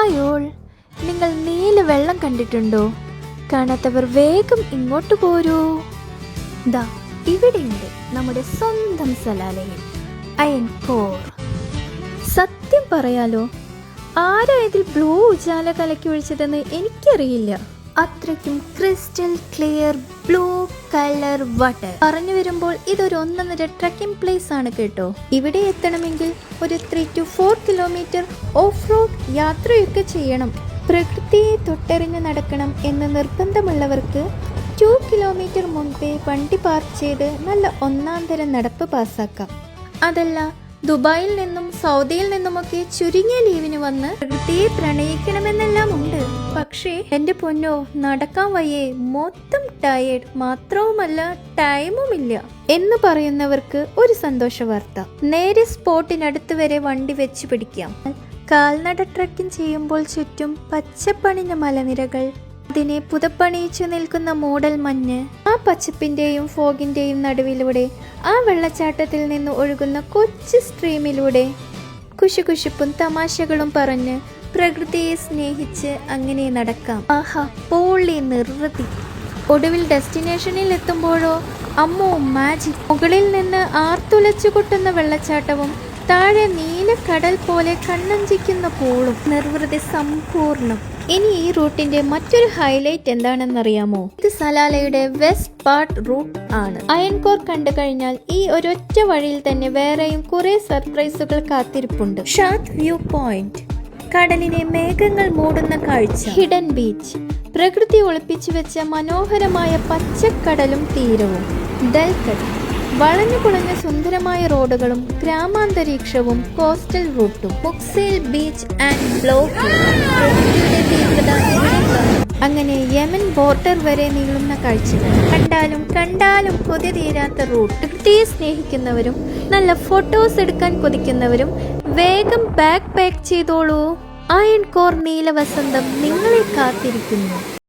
Hi all, നിങ്ങൾ നീല വെള്ളം കണ്ടിട്ടുണ്ടോ? കാണാത്തവർ വേഗം ഇങ്ങോട്ട് പോരൂ. ദാ ഇവിടെയുണ്ട് നമ്മുടെ സ്വന്തം സലാലയിൽ അയൻകോർ. സത്യം പറയാലോ, ആരാ ഇതിൽ ബ്ലൂ ഉജാല കലക്കി ഒഴിച്ചതെന്ന് എനിക്കറിയില്ല. അത്രയ്ക്കും crystal clear blue colour water. പറഞ്ഞു വരുമ്പോൾ ഇതൊരു ഒന്നൊന്നര ട്രക്കിംഗ് പ്ലേസ് ആണ് കേട്ടോ. ഇവിടെ എത്തണമെങ്കിൽ ഒരു 3 to 4 കിലോമീറ്റർ ഓഫ് റോഡ് യാത്രയൊക്കെ ചെയ്യണം. പ്രകൃതിയെ തൊട്ടറിഞ്ഞ് നടക്കണം എന്ന് നിർബന്ധമുള്ളവർക്ക് 2 കിലോമീറ്റർ മുൻപേ വണ്ടി പാർക്ക് ചെയ്ത് നല്ല ഒന്നാന്തരം നടപ്പ് പാസ്സാക്കാം. അതല്ല, ദുബായിൽ നിന്നും സൗദിയിൽ നിന്നുമൊക്കെ ചുരുങ്ങിയ ലീവിന് വന്ന് പ്രകൃതിയെ പ്രണയിക്കണമെന്നെല്ലാം ഉണ്ട്. പക്ഷേ എന്റെ പൊന്നോ, നടക്കാൻ വയ്യേ, മൊത്തം ടയേർഡ്, മാത്രവുമല്ല ടൈമുമില്ല എന്ന് പറയുന്നവർക്ക് ഒരു സന്തോഷ വാർത്ത. നേരെ സ്പോട്ടിനടുത്ത് വരെ വണ്ടി വെച്ച് പിടിക്കാം. കാൽനട ട്രക്കിംഗ് ചെയ്യുമ്പോൾ ചുറ്റും പച്ചപ്പണിഞ്ഞ മലനിരകൾ, അതിനെ പുതപ്പണിയിച്ചു നിൽക്കുന്ന മൂടൽ മഞ്ഞ്, ആ പച്ചപ്പിന്റെയും ഫോഗിന്റെയും നടുവിലൂടെ ആ വെള്ളച്ചാട്ടത്തിൽ നിന്ന് ഒഴുകുന്ന കൊച്ചു സ്ട്രീമിലൂടെ കുശുകുശുപ്പും തമാശകളും പറഞ്ഞ് പ്രകൃതിയെ സ്നേഹിച്ച് അങ്ങനെ നടക്കാം. ആഹാ, പൊളി നിർവൃതി. ഒടുവിൽ ഡെസ്റ്റിനേഷനിൽ എത്തുമ്പോഴോ അമ്മോ മാജിക്. മുകളിൽ നിന്ന് ആർത്തുലച്ചു കൊട്ടുന്ന വെള്ളച്ചാട്ടവും താഴെ നീലക്കടൽ പോലെ കണ്ണഞ്ചിക്കുന്ന പൂളും, നിർവൃതി സമ്പൂർണം. ഇനി ഈ റൂട്ടിന്റെ മറ്റൊരു ഹൈലൈറ്റ് എന്താണെന്നറിയാമോ? ഇത് സലാലയുടെ വെസ്റ്റ് പാർട്ട് റൂട്ട് ആണ്. അയൻകോർ കണ്ടു കഴിഞ്ഞാൽ ഈ ഒരൊറ്റ വഴിയിൽ തന്നെ വേറെയും കുറെ സർപ്രൈസുകൾ കാത്തിരിപ്പുണ്ട്. ഷാർട്ട് വ്യൂ പോയിന്റ്, കടലിനെ മേഘങ്ങൾ മൂടുന്ന കാഴ്ച, ഹിഡൻ ബീച്ച്, പ്രകൃതി ഒളിപ്പിച്ചു വെച്ച മനോഹരമായ പച്ചക്കടലും തീരവും, ഡൽക്കട്ട്, വളഞ്ഞു കുളഞ്ഞ സുന്ദരമായ റോഡുകളും ഗ്രാമാന്തരീക്ഷവും, കോസ്റ്റൽ റൂട്ടും, മുക്സേൽ ബീച്ച് ആൻഡ് ബ്ലോക്ക്. അങ്ങനെ യമൻ ബോർഡർ വരെ നീളുന്ന കാഴ്ചകൾ. കണ്ടാലും കണ്ടാലും കൊതി തീരാത്ത റൂട്ട്. പ്രകൃതിയെ സ്നേഹിക്കുന്നവരും നല്ല ഫോട്ടോസ് എടുക്കാൻ കൊതിക്കുന്നവരും വേഗം ബാക്ക് പാക്ക് ചെയ്തോളൂ. അയൻകോർ നീല വസന്തം നിങ്ങളെ കാത്തിരിക്കുന്നു.